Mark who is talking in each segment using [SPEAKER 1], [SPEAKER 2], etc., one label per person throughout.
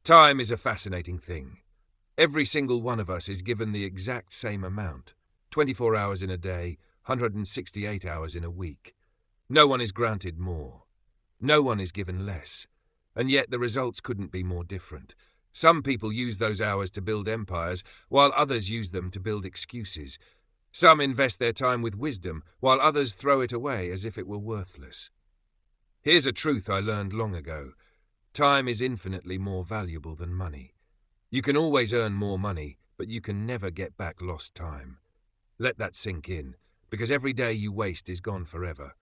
[SPEAKER 1] Time is a fascinating thing. Every single one of us is given the exact same amount, 24 hours in a day, 168 hours in a week. No one is granted more. No one is given less. And yet the results couldn't be more different. Some people use those hours to build empires, while others use them to build excuses. Some invest their time with wisdom, while others throw it away as if it were worthless. Here's a truth I learned long ago. Time is infinitely more valuable than money. You can always earn more money, but you can never get back lost time. Let that sink in, because every day you waste is gone forever.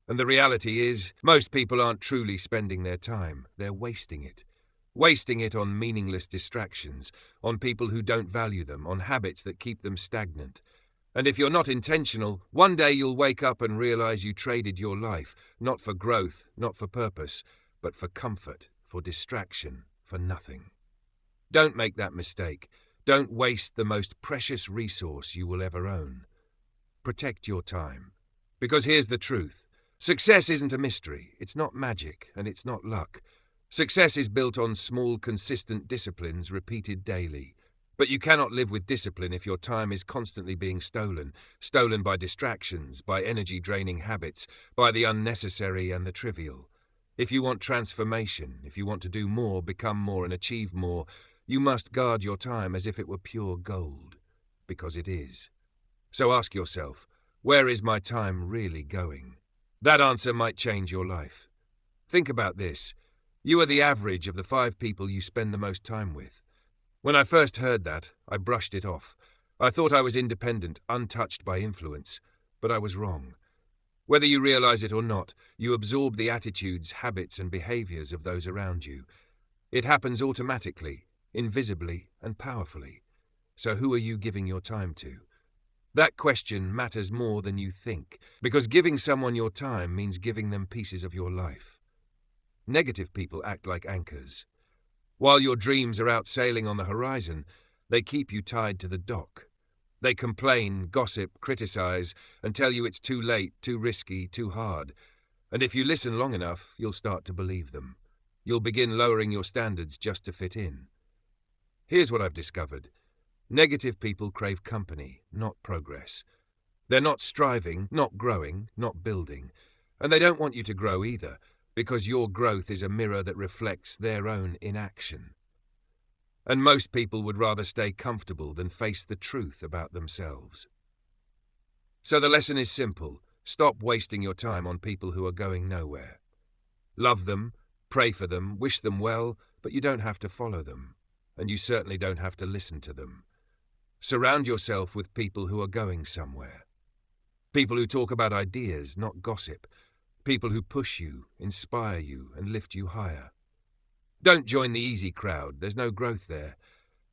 [SPEAKER 1] And the reality is, most people aren't truly spending their time, they're wasting it. Wasting it on meaningless distractions, on people who don't value them, on habits that keep them stagnant. And if you're not intentional, one day you'll wake up and realize you traded your life, not for growth, not for purpose, but for comfort, for distraction, for nothing. Don't make that mistake. Don't waste the most precious resource you will ever own. Protect your time. Because here's the truth. Success isn't a mystery, it's not magic, and it's not luck. Success is built on small, consistent disciplines repeated daily. But you cannot live with discipline if your time is constantly being stolen by distractions, by energy-draining habits, by the unnecessary and the trivial. If you want transformation, if you want to do more, become more, and achieve more, you must guard your time as if it were pure gold. Because it is. So ask yourself, where is my time really going? That answer might change your life. Think about this. You are the average of the 5 people you spend the most time with. When I first heard that, I brushed it off. I thought I was independent, untouched by influence, but I was wrong. Whether you realize it or not, you absorb the attitudes, habits, and behaviors of those around you. It happens automatically, invisibly, and powerfully. So who are you giving your time to? That question matters more than you think, because giving someone your time means giving them pieces of your life. Negative people act like anchors. While your dreams are out sailing on the horizon, they keep you tied to the dock. They complain, gossip, criticize, and tell you it's too late, too risky, too hard. And if you listen long enough, you'll start to believe them. You'll begin lowering your standards just to fit in. Here's what I've discovered. Negative people crave company, not progress. They're not striving, not growing, not building. And they don't want you to grow either, because your growth is a mirror that reflects their own inaction. And most people would rather stay comfortable than face the truth about themselves. So the lesson is simple. Stop wasting your time on people who are going nowhere. Love them, pray for them, wish them well, but you don't have to follow them. And you certainly don't have to listen to them. Surround yourself with people who are going somewhere. People who talk about ideas, not gossip. People who push you, inspire you, and lift you higher. Don't join the easy crowd, there's no growth there.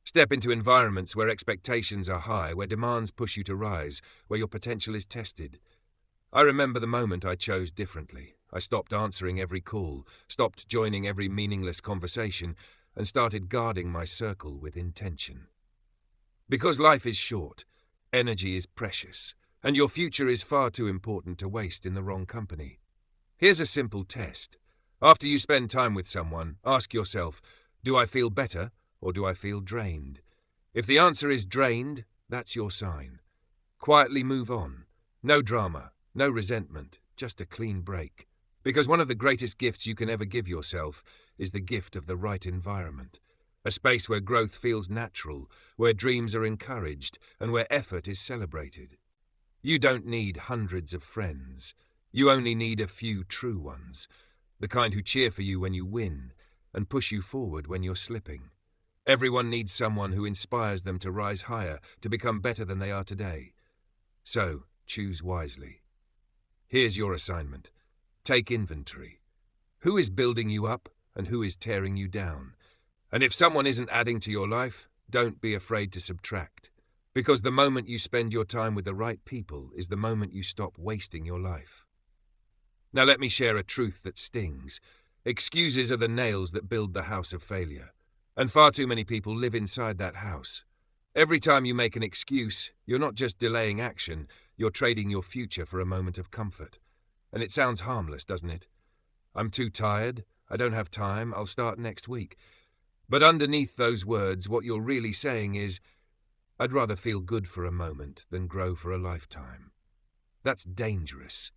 [SPEAKER 1] Step into environments where expectations are high, where demands push you to rise, where your potential is tested. I remember the moment I chose differently. I stopped answering every call, stopped joining every meaningless conversation, and started guarding my circle with intention. Because life is short, energy is precious, and your future is far too important to waste in the wrong company. Here's a simple test. After you spend time with someone, ask yourself, do I feel better or do I feel drained? If the answer is drained, that's your sign. Quietly move on. No drama, no resentment, just a clean break. Because one of the greatest gifts you can ever give yourself is the gift of the right environment. A space where growth feels natural, where dreams are encouraged, and where effort is celebrated. You don't need hundreds of friends. You only need a few true ones. The kind who cheer for you when you win, and push you forward when you're slipping. Everyone needs someone who inspires them to rise higher, to become better than they are today. So, choose wisely. Here's your assignment. Take inventory. Who is building you up, and who is tearing you down? And if someone isn't adding to your life, don't be afraid to subtract. Because the moment you spend your time with the right people is the moment you stop wasting your life. Now let me share a truth that stings. Excuses are the nails that build the house of failure. And far too many people live inside that house. Every time you make an excuse, you're not just delaying action, you're trading your future for a moment of comfort. And it sounds harmless, doesn't it? I'm too tired, I don't have time, I'll start next week. But underneath those words, what you're really saying is, I'd rather feel good for a moment than grow for a lifetime. That's dangerous,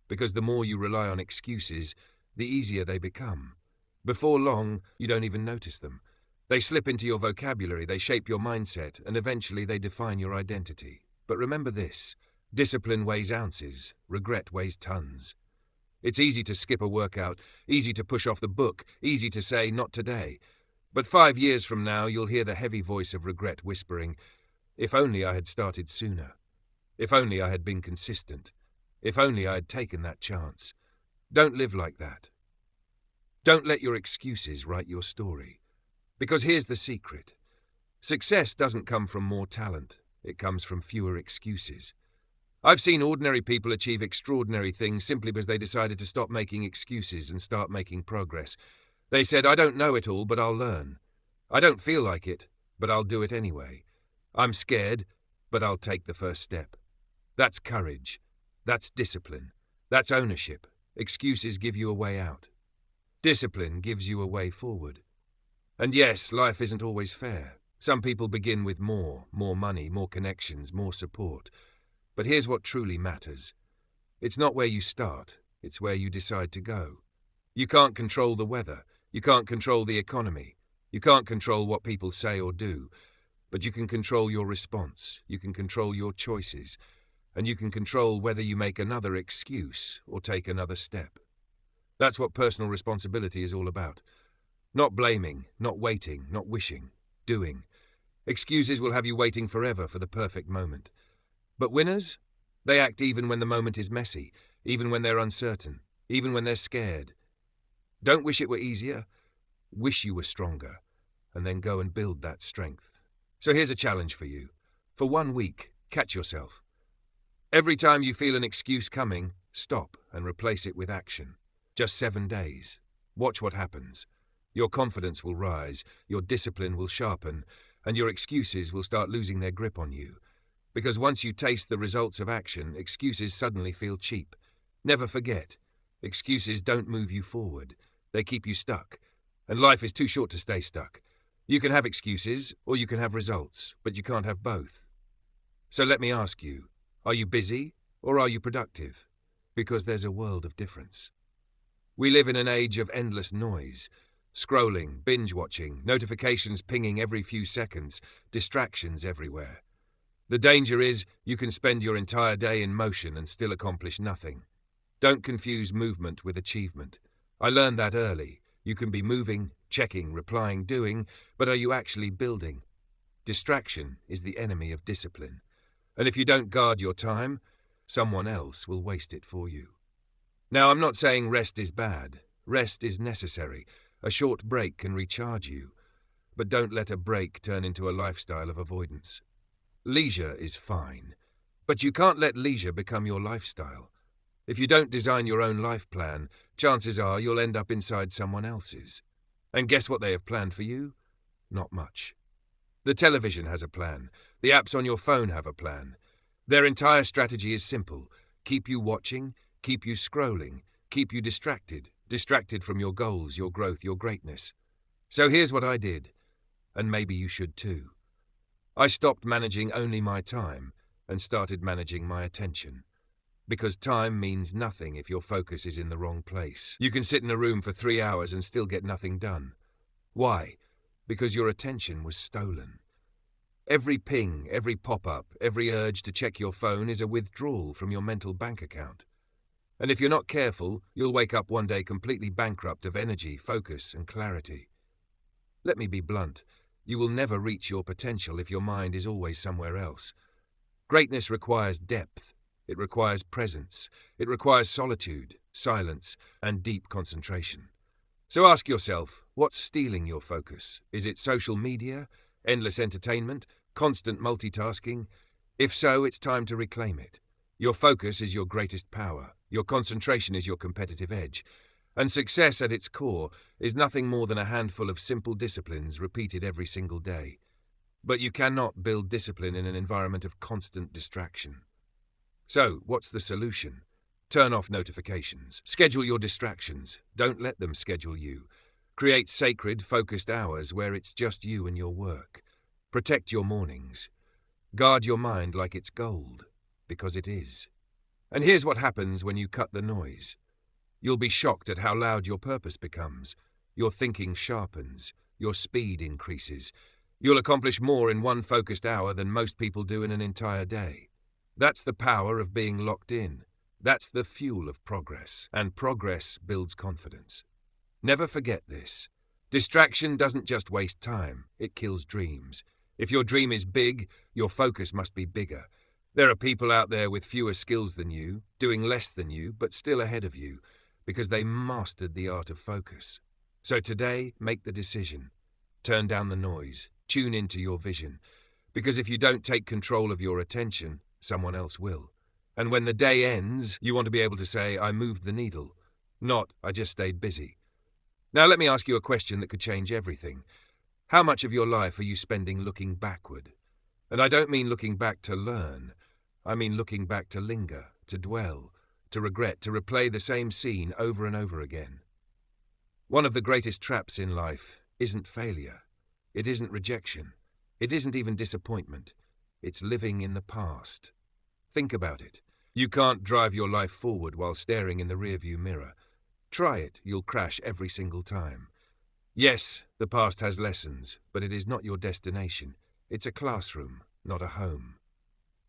[SPEAKER 1] because the more you rely on excuses, the easier they become. Before long, you don't even notice them. They slip into your vocabulary, they shape your mindset, and eventually they define your identity. But remember this: discipline weighs ounces, regret weighs tons. It's easy to skip a workout, easy to push off the book, easy to say, not today. But 5 years from now, you'll hear the heavy voice of regret whispering, if only I had started sooner. If only I had been consistent. If only I had taken that chance. Don't live like that. Don't let your excuses write your story. Because here's the secret. Success doesn't come from more talent. It comes from fewer excuses. I've seen ordinary people achieve extraordinary things simply because they decided to stop making excuses and start making progress. They said, I don't know it all, but I'll learn. I don't feel like it, but I'll do it anyway. I'm scared, but I'll take the first step. That's courage. That's discipline. That's ownership. Excuses give you a way out. Discipline gives you a way forward. And yes, life isn't always fair. Some people begin with more money, more connections, more support. But here's what truly matters. It's not where you start, it's where you decide to go. You can't control the weather, you can't control the economy, you can't control what people say or do, but you can control your response, you can control your choices, and you can control whether you make another excuse or take another step. That's what personal responsibility is all about. Not blaming, not waiting, not wishing, doing. Excuses will have you waiting forever for the perfect moment. But winners? They act even when the moment is messy, even when they're uncertain, even when they're scared. Don't wish it were easier. Wish you were stronger, and then go and build that strength. So here's a challenge for you. For 1 week, catch yourself. Every time you feel an excuse coming, stop and replace it with action. Just 7 days. Watch what happens. Your confidence will rise, your discipline will sharpen, and your excuses will start losing their grip on you. Because once you taste the results of action, excuses suddenly feel cheap. Never forget, excuses don't move you forward. They keep you stuck. And life is too short to stay stuck. You can have excuses, or you can have results, but you can't have both. So let me ask you, are you busy, or are you productive? Because there's a world of difference. We live in an age of endless noise. Scrolling, binge-watching, notifications pinging every few seconds, distractions everywhere. The danger is you can spend your entire day in motion and still accomplish nothing. Don't confuse movement with achievement. I learned that early. You can be moving, checking, replying, doing, but are you actually building? Distraction is the enemy of discipline. And if you don't guard your time, someone else will waste it for you. Now, I'm not saying rest is bad. Rest is necessary. A short break can recharge you. But don't let a break turn into a lifestyle of avoidance. Leisure is fine, but you can't let leisure become your lifestyle. If you don't design your own life plan, chances are you'll end up inside someone else's. And guess what they have planned for you? Not much. The television has a plan. The apps on your phone have a plan. Their entire strategy is simple. Keep you watching, keep you scrolling, keep you distracted from your goals, your growth, your greatness. So here's what I did, and maybe you should too. I stopped managing only my time and started managing my attention. Because time means nothing if your focus is in the wrong place. You can sit in a room for 3 hours and still get nothing done. Why? Because your attention was stolen. Every ping, every pop-up, every urge to check your phone is a withdrawal from your mental bank account. And if you're not careful, you'll wake up one day completely bankrupt of energy, focus, and clarity. Let me be blunt. You will never reach your potential if your mind is always somewhere else. Greatness requires depth. It requires presence. It requires solitude, silence, and deep concentration. So ask yourself, what's stealing your focus? Is it social media, endless entertainment, constant multitasking? If so, it's time to reclaim it. Your focus is your greatest power. Your concentration is your competitive edge. And success at its core is nothing more than a handful of simple disciplines repeated every single day. But you cannot build discipline in an environment of constant distraction. So, what's the solution? Turn off notifications. Schedule your distractions. Don't let them schedule you. Create sacred, focused hours where it's just you and your work. Protect your mornings. Guard your mind like it's gold, because it is. And here's what happens when you cut the noise. You'll be shocked at how loud your purpose becomes. Your thinking sharpens. Your speed increases. You'll accomplish more in one focused hour than most people do in an entire day. That's the power of being locked in. That's the fuel of progress. And progress builds confidence. Never forget this. Distraction doesn't just waste time, it kills dreams. If your dream is big, your focus must be bigger. There are people out there with fewer skills than you, doing less than you, but still ahead of you, because they mastered the art of focus. So today, make the decision. Turn down the noise. Tune into your vision. Because if you don't take control of your attention, someone else will. And when the day ends, you want to be able to say, I moved the needle. Not, I just stayed busy. Now let me ask you a question that could change everything. How much of your life are you spending looking backward? And I don't mean looking back to learn. I mean looking back to linger, to dwell, to regret, to replay the same scene over and over again. One of the greatest traps in life isn't failure. It isn't rejection. It isn't even disappointment. It's living in the past. Think about it. You can't drive your life forward while staring in the rearview mirror. Try it, you'll crash every single time. Yes, the past has lessons, but it is not your destination. It's a classroom, not a home.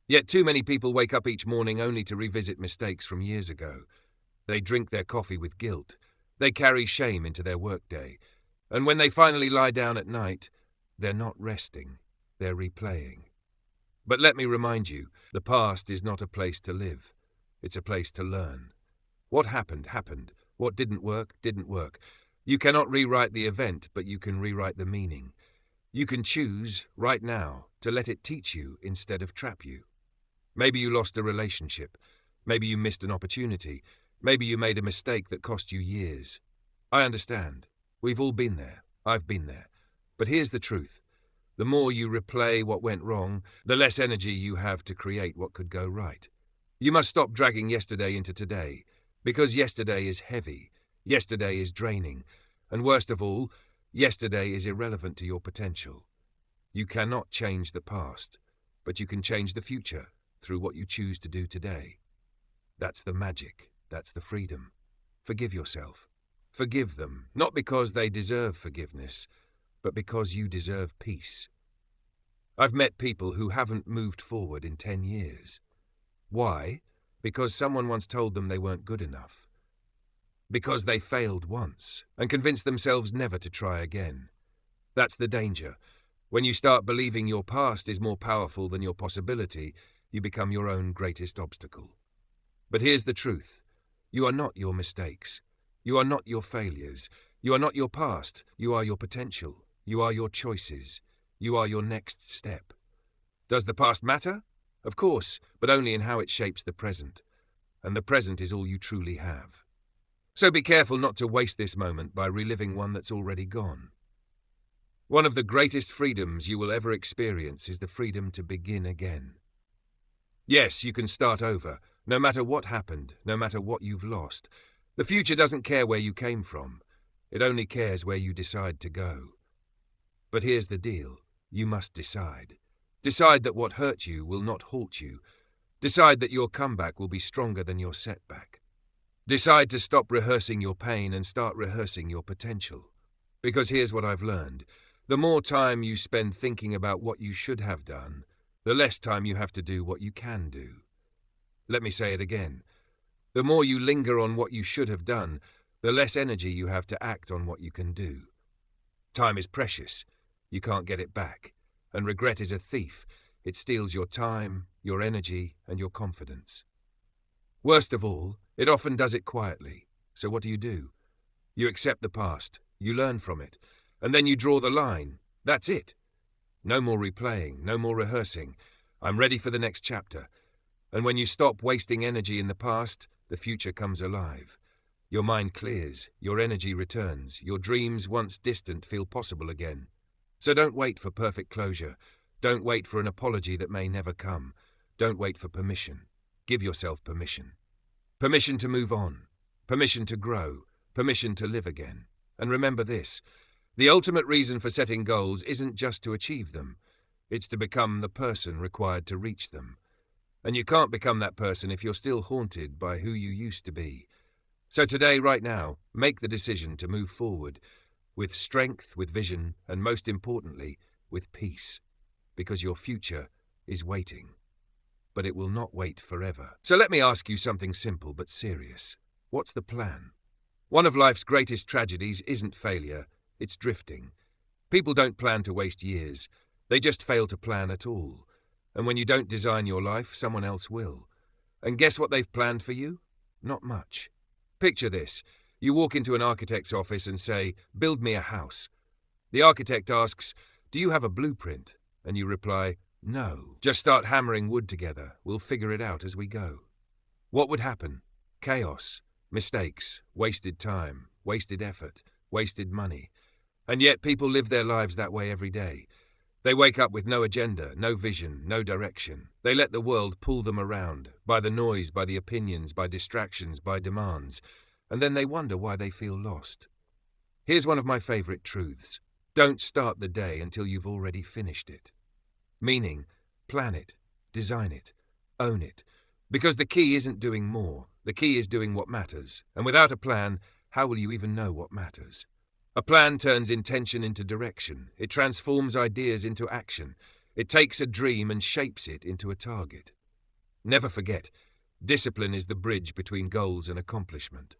[SPEAKER 1] Yet too many people wake up each morning only to revisit mistakes from years ago. They drink their coffee with guilt. They carry shame into their workday. And when they finally lie down at night, they're not resting, they're replaying. But let me remind you, the past is not a place to live. It's a place to learn. What happened, happened. What didn't work, didn't work. You cannot rewrite the event, but you can rewrite the meaning. You can choose, right now, to let it teach you instead of trap you. Maybe you lost a relationship. Maybe you missed an opportunity. Maybe you made a mistake that cost you years. I understand. We've all been there. I've been there. But here's the truth. The more you replay what went wrong, the less energy you have to create what could go right. You must stop dragging yesterday into today, because yesterday is heavy, yesterday is draining, and worst of all, yesterday is irrelevant to your potential. You cannot change the past, but you can change the future through what you choose to do today. That's the magic, that's the freedom. Forgive yourself. Forgive them, not because they deserve forgiveness, but because you deserve peace. I've met people who haven't moved forward in 10 years. Why? Because someone once told them they weren't good enough. Because they failed once and convinced themselves never to try again. That's the danger. When you start believing your past is more powerful than your possibility, you become your own greatest obstacle. But here's the truth. You are not your mistakes. You are not your failures. You are not your past. You are your potential. You are your choices. You are your next step. Does the past matter? Of course, but only in how it shapes the present. And the present is all you truly have. So be careful not to waste this moment by reliving one that's already gone. One of the greatest freedoms you will ever experience is the freedom to begin again. Yes, you can start over, no matter what happened, no matter what you've lost. The future doesn't care where you came from. It only cares where you decide to go. But here's the deal. You must decide. Decide that what hurt you will not halt you. Decide that your comeback will be stronger than your setback. Decide to stop rehearsing your pain and start rehearsing your potential. Because here's what I've learned. The more time you spend thinking about what you should have done, the less time you have to do what you can do. Let me say it again. The more you linger on what you should have done, the less energy you have to act on what you can do. Time is precious. You can't get it back. And regret is a thief. It steals your time, your energy, and your confidence. Worst of all, it often does it quietly. So what do? You accept the past, you learn from it, and then you draw the line. That's it. No more replaying, no more rehearsing. I'm ready for the next chapter. And when you stop wasting energy in the past, the future comes alive. Your mind clears, your energy returns, your dreams once distant feel possible again. So don't wait for perfect closure. Don't wait for an apology that may never come. Don't wait for permission. Give yourself permission. Permission to move on. Permission to grow. Permission to live again. And remember this, the ultimate reason for setting goals isn't just to achieve them. It's to become the person required to reach them. And you can't become that person if you're still haunted by who you used to be. So today, right now, make the decision to move forward with strength, with vision, and most importantly, with peace. Because your future is waiting. But it will not wait forever. So let me ask you something simple but serious. What's the plan? One of life's greatest tragedies isn't failure, it's drifting. People don't plan to waste years. They just fail to plan at all. And when you don't design your life, someone else will. And guess what they've planned for you? Not much. Picture this. You walk into an architect's office and say, "Build me a house." The architect asks, "Do you have a blueprint?" And you reply, "No. Just start hammering wood together. We'll figure it out as we go." What would happen? Chaos, mistakes, wasted time, wasted effort, wasted money. And yet people live their lives that way every day. They wake up with no agenda, no vision, no direction. They let the world pull them around, by the noise, by the opinions, by distractions, by demands. And then they wonder why they feel lost. Here's one of my favorite truths. Don't start the day until you've already finished it. Meaning, plan it, design it, own it. Because the key isn't doing more. The key is doing what matters. And without a plan, how will you even know what matters? A plan turns intention into direction. It transforms ideas into action. It takes a dream and shapes it into a target. Never forget, discipline is the bridge between goals and accomplishment.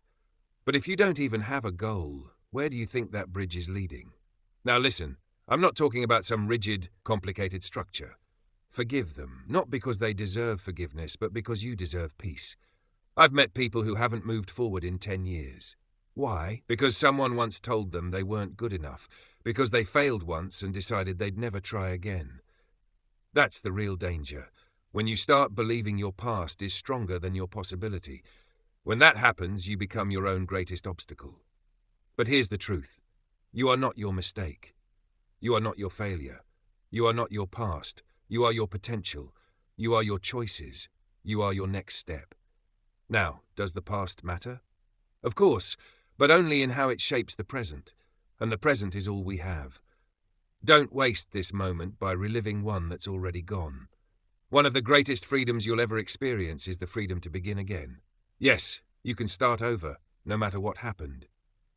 [SPEAKER 1] But if you don't even have a goal, where do you think that bridge is leading? Now listen, I'm not talking about some rigid, complicated structure. Forgive them, not because they deserve forgiveness, but because you deserve peace. I've met people who haven't moved forward in 10 years. Why? Because someone once told them they weren't good enough, because they failed once and decided they'd never try again. That's the real danger, when you start believing your past is stronger than your possibility. When that happens, you become your own greatest obstacle. But here's the truth. You are not your mistake. You are not your failure. You are not your past. You are your potential. You are your choices. You are your next step. Now, does the past matter? Of course, but only in how it shapes the present, and the present is all we have. Don't waste this moment by reliving one that's already gone. One of the greatest freedoms you'll ever experience is the freedom to begin again. Yes, you can start over, no matter what happened.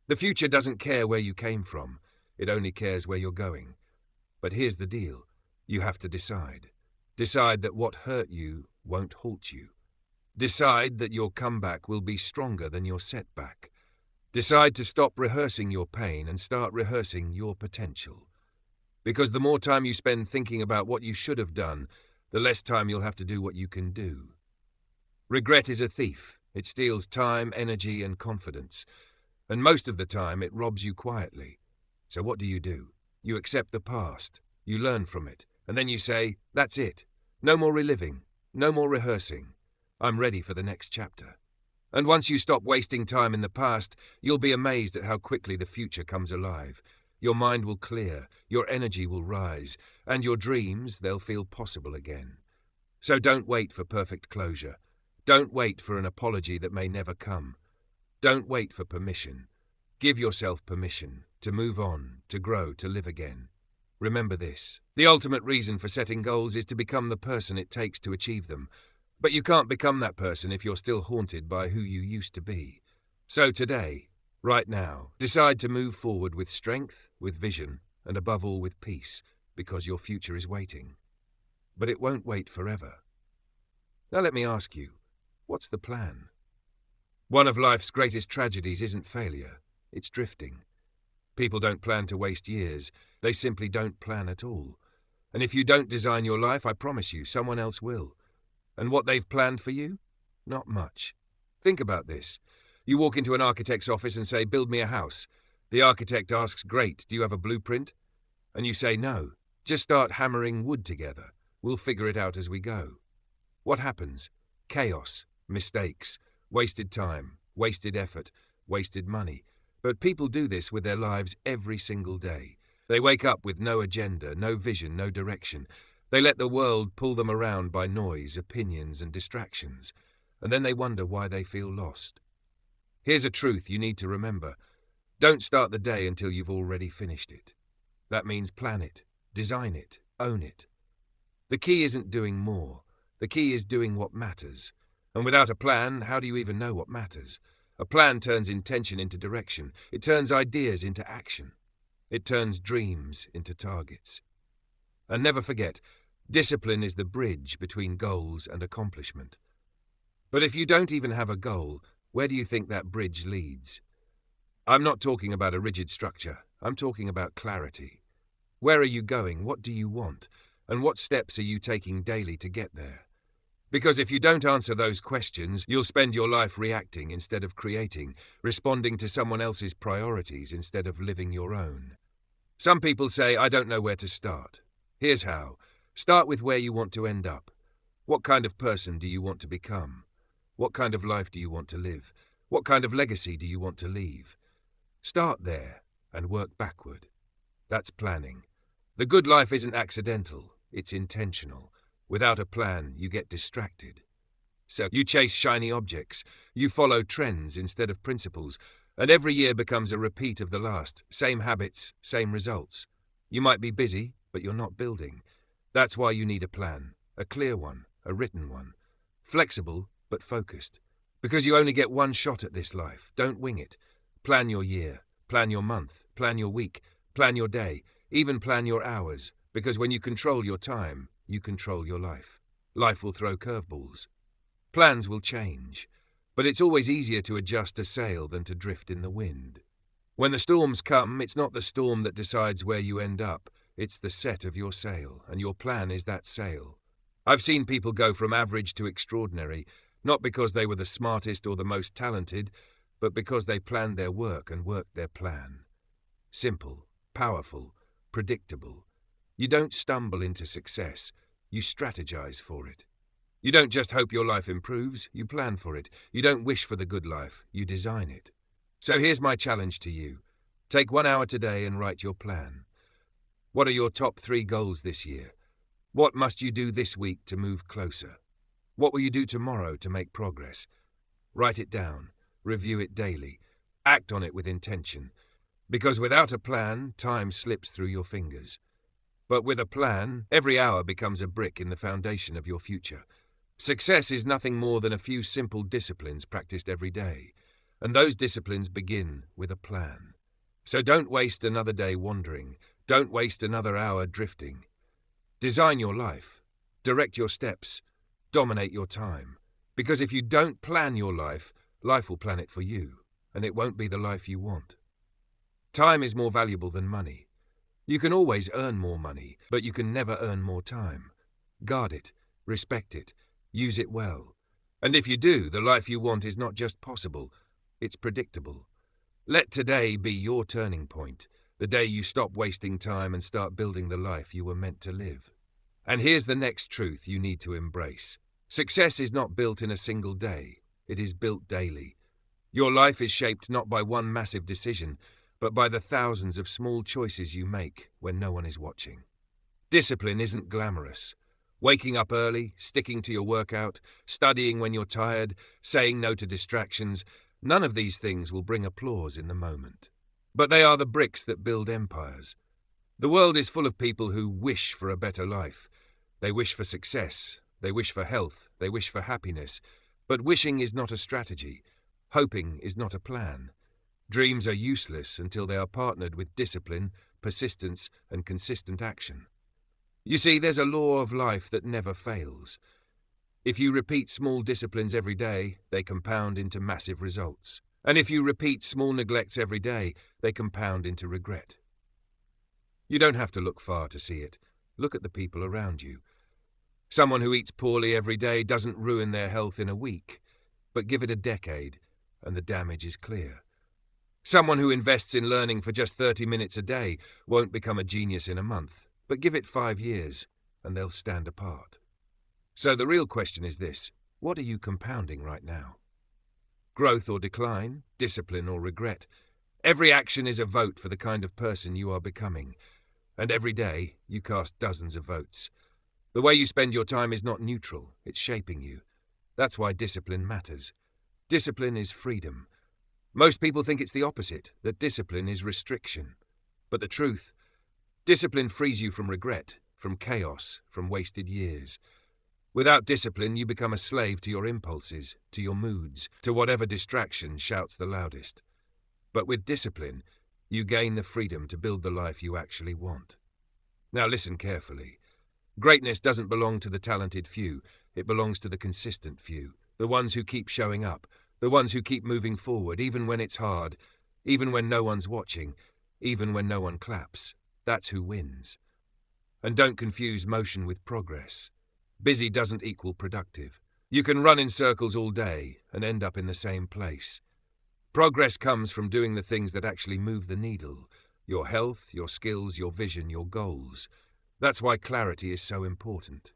[SPEAKER 1] The future doesn't care where you came from, it only cares where you're going. But here's the deal, you have to decide. Decide that what hurt you won't halt you. Decide that your comeback will be stronger than your setback. Decide to stop rehearsing your pain and start rehearsing your potential. Because the more time you spend thinking about what you should have done, the less time you'll have to do what you can do. Regret is a thief. It steals time, energy, and confidence. And most of the time, it robs you quietly. So what do? You accept the past. You learn from it. And then you say, that's it. No more reliving. No more rehearsing. I'm ready for the next chapter. And once you stop wasting time in the past, you'll be amazed at how quickly the future comes alive. Your mind will clear, your energy will rise, and your dreams, they'll feel possible again. So don't wait for perfect closure. Don't wait for an apology that may never come. Don't wait for permission. Give yourself permission to move on, to grow, to live again. Remember this. The ultimate reason for setting goals is to become the person it takes to achieve them. But you can't become that person if you're still haunted by who you used to be. So today, right now, decide to move forward with strength, with vision, and above all with peace, because your future is waiting. But it won't wait forever. Now let me ask you, what's the plan? One of life's greatest tragedies isn't failure, it's drifting. People don't plan to waste years, they simply don't plan at all. And if you don't design your life, I promise you, someone else will. And what they've planned for you? Not much. Think about this. You walk into an architect's office and say, build me a house. The architect asks, great, do you have a blueprint? And you say, no, just start hammering wood together. We'll figure it out as we go. What happens? Chaos, mistakes, wasted time, wasted effort, wasted money. But people do this with their lives every single day. They wake up with no agenda, no vision, no direction. They let the world pull them around by noise, opinions, and distractions. And then they wonder why they feel lost. Here's a truth you need to remember. Don't start the day until you've already finished it. That means plan it, design it, own it. The key isn't doing more. The key is doing what matters. And without a plan, how do you even know what matters? A plan turns intention into direction. It turns ideas into action. It turns dreams into targets. And never forget, discipline is the bridge between goals and accomplishment. But if you don't even have a goal, where do you think that bridge leads? I'm not talking about a rigid structure. I'm talking about clarity. Where are you going? What do you want? And what steps are you taking daily to get there? Because if you don't answer those questions, you'll spend your life reacting instead of creating, responding to someone else's priorities instead of living your own. Some people say, I don't know where to start. Here's how. Start with where you want to end up. What kind of person do you want to become? What kind of life do you want to live? What kind of legacy do you want to leave? Start there and work backward. That's planning. The good life isn't accidental, it's intentional. Without a plan, you get distracted. So you chase shiny objects, you follow trends instead of principles, and every year becomes a repeat of the last. Same habits, same results. You might be busy, but you're not building. That's why you need a plan, a clear one, a written one. Flexible, but focused. Because you only get one shot at this life. Don't wing it. Plan your year, plan your month, plan your week, plan your day, even plan your hours. Because when you control your time, you control your life. Life will throw curveballs. Plans will change. But it's always easier to adjust a sail than to drift in the wind. When the storms come, it's not the storm that decides where you end up. It's the set of your sail, and your plan is that sail. I've seen people go from average to extraordinary, not because they were the smartest or the most talented, but because they planned their work and worked their plan. Simple, powerful, predictable. You don't stumble into success, you strategize for it. You don't just hope your life improves, you plan for it. You don't wish for the good life, you design it. So here's my challenge to you. Take 1 hour today and write your plan. What are your top 3 goals this year? What must you do this week to move closer? What will you do tomorrow to make progress? Write it down, review it daily, act on it with intention. Because without a plan, time slips through your fingers. But with a plan, every hour becomes a brick in the foundation of your future. Success is nothing more than a few simple disciplines practiced every day, and those disciplines begin with a plan. So don't waste another day wandering, don't waste another hour drifting. Design your life, direct your steps, dominate your time, because if you don't plan your life, life will plan it for you, and it won't be the life you want. Time is more valuable than money. You can always earn more money, but you can never earn more time. Guard it, respect it, use it well. And if you do, the life you want is not just possible, it's predictable. Let today be your turning point, the day you stop wasting time and start building the life you were meant to live. And here's the next truth you need to embrace. Success is not built in a single day, it is built daily. Your life is shaped not by one massive decision, but by the thousands of small choices you make when no one is watching. Discipline isn't glamorous. Waking up early, sticking to your workout, studying when you're tired, saying no to distractions, none of these things will bring applause in the moment. But they are the bricks that build empires. The world is full of people who wish for a better life. They wish for success, they wish for health, they wish for happiness. But wishing is not a strategy. Hoping is not a plan. Dreams are useless until they are partnered with discipline, persistence, and consistent action. You see, there's a law of life that never fails. If you repeat small disciplines every day, they compound into massive results. And if you repeat small neglects every day, they compound into regret. You don't have to look far to see it. Look at the people around you. Someone who eats poorly every day doesn't ruin their health in a week, but give it a decade, and the damage is clear. Someone who invests in learning for just 30 minutes a day won't become a genius in a month, but give it 5 years, and they'll stand apart. So the real question is this: what are you compounding right now? Growth or decline, discipline or regret? Every action is a vote for the kind of person you are becoming, and every day you cast dozens of votes. The way you spend your time is not neutral, it's shaping you. That's why discipline matters. Discipline is freedom. Most people think it's the opposite, that discipline is restriction. But the truth, discipline frees you from regret, from chaos, from wasted years. Without discipline, you become a slave to your impulses, to your moods, to whatever distraction shouts the loudest. But with discipline, you gain the freedom to build the life you actually want. Now listen carefully. Greatness doesn't belong to the talented few, it belongs to the consistent few, the ones who keep showing up, the ones who keep moving forward, even when it's hard, even when no one's watching, even when no one claps. That's who wins. And don't confuse motion with progress. Busy doesn't equal productive. You can run in circles all day and end up in the same place. Progress comes from doing the things that actually move the needle. Your health, your skills, your vision, your goals. That's why clarity is so important.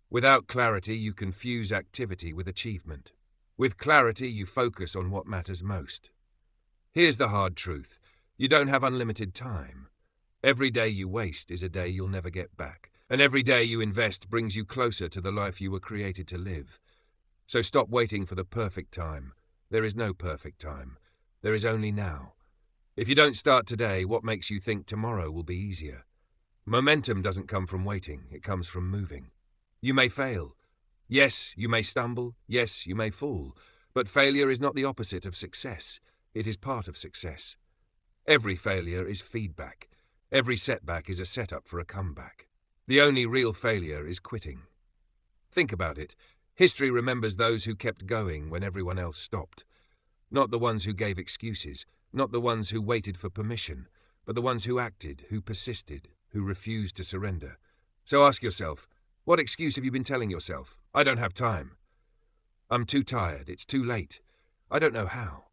[SPEAKER 1] Without clarity, you confuse activity with achievement. With clarity, you focus on what matters most. Here's the hard truth. You don't have unlimited time. Every day you waste is a day you'll never get back. And every day you invest brings you closer to the life you were created to live. So stop waiting for the perfect time. There is no perfect time. There is only now. If you don't start today, what makes you think tomorrow will be easier? Momentum doesn't come from waiting, it comes from moving. You may fail. Yes, you may stumble. Yes, you may fall. But failure is not the opposite of success. It is part of success. Every failure is feedback. Every setback is a setup for a comeback. The only real failure is quitting. Think about it. History remembers those who kept going when everyone else stopped. Not the ones who gave excuses, not the ones who waited for permission, but the ones who acted, who persisted, who refused to surrender. So ask yourself, what excuse have you been telling yourself? I don't have time. I'm too tired. It's too late. I don't know how.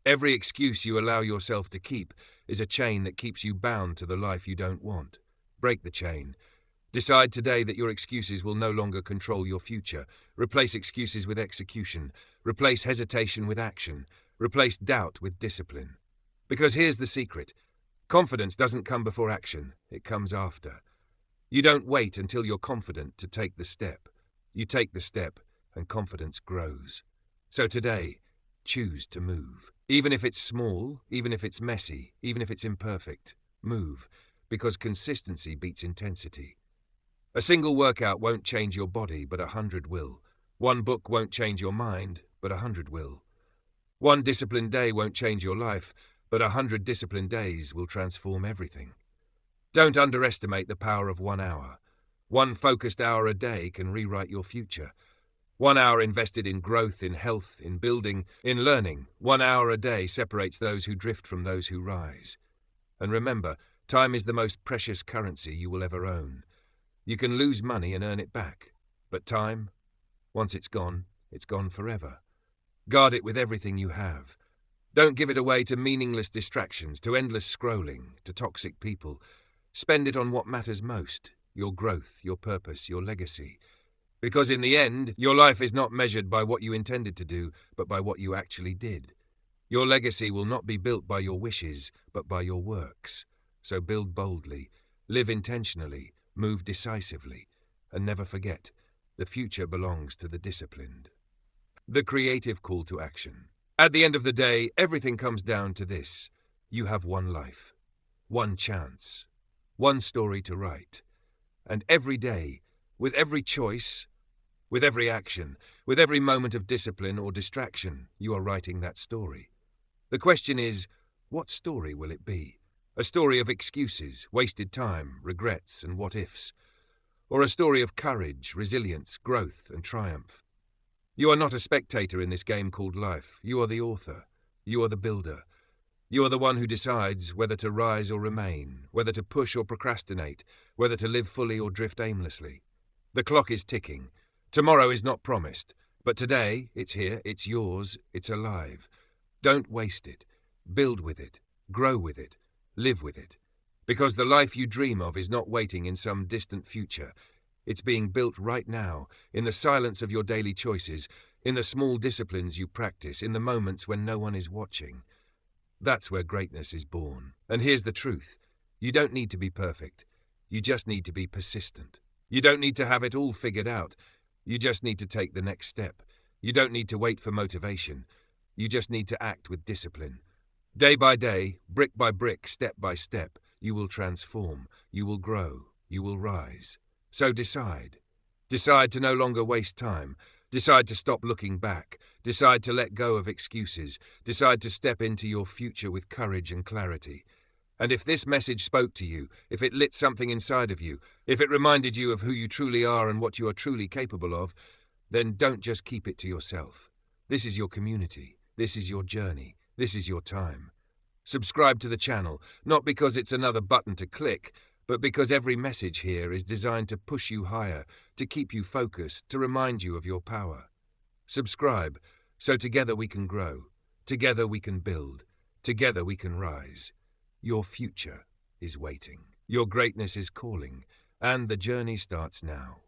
[SPEAKER 1] Every excuse you allow yourself to keep is a chain that keeps you bound to the life you don't want. Break the chain. Decide today that your excuses will no longer control your future. Replace excuses with execution. Replace hesitation with action. Replace doubt with discipline. Because here's the secret. Confidence doesn't come before action. It comes after. You don't wait until you're confident to take the step. You take the step and confidence grows. So today, choose to move. Even if it's small, even if it's messy, even if it's imperfect, move. Because consistency beats intensity. A single workout won't change your body, but 100 will. One book won't change your mind, but 100 will. One disciplined day won't change your life, but 100 disciplined days will transform everything. Don't underestimate the power of 1 hour. One focused hour a day can rewrite your future. 1 hour invested in growth, in health, in building, in learning. 1 hour a day separates those who drift from those who rise. And remember, time is the most precious currency you will ever own. You can lose money and earn it back. But time, once it's gone forever. Guard it with everything you have. Don't give it away to meaningless distractions, to endless scrolling, to toxic people. Spend it on what matters most, your growth, your purpose, your legacy. Because in the end, your life is not measured by what you intended to do, but by what you actually did. Your legacy will not be built by your wishes, but by your works. So build boldly, live intentionally, move decisively, and never forget, the future belongs to the disciplined. The creative call to action. At the end of the day, everything comes down to this. You have one life, one chance, one story to write. And every day, with every choice, with every action, with every moment of discipline or distraction, you are writing that story. The question is, what story will it be? A story of excuses, wasted time, regrets, and what-ifs? Or a story of courage, resilience, growth, and triumph? You are not a spectator in this game called life. You are the author. You are the builder. You are the one who decides whether to rise or remain, whether to push or procrastinate, whether to live fully or drift aimlessly. The clock is ticking. Tomorrow is not promised, but today, it's here, it's yours, it's alive. Don't waste it. Build with it. Grow with it. Live with it. Because the life you dream of is not waiting in some distant future. It's being built right now, in the silence of your daily choices, in the small disciplines you practice, in the moments when no one is watching. That's where greatness is born. And here's the truth. You don't need to be perfect. You just need to be persistent. You don't need to have it all figured out. You just need to take the next step. You don't need to wait for motivation. You just need to act with discipline. Day by day, brick by brick, step by step, you will transform, you will grow, you will rise. So decide. Decide to no longer waste time. Decide to stop looking back. Decide to let go of excuses. Decide to step into your future with courage and clarity. And if this message spoke to you, if it lit something inside of you, if it reminded you of who you truly are and what you are truly capable of, then don't just keep it to yourself. This is your community. This is your journey. This is your time. Subscribe to the channel, not because it's another button to click, but because every message here is designed to push you higher, to keep you focused, to remind you of your power. Subscribe, so together we can grow, together we can build, together we can rise. Your future is waiting. Your greatness is calling, and the journey starts now.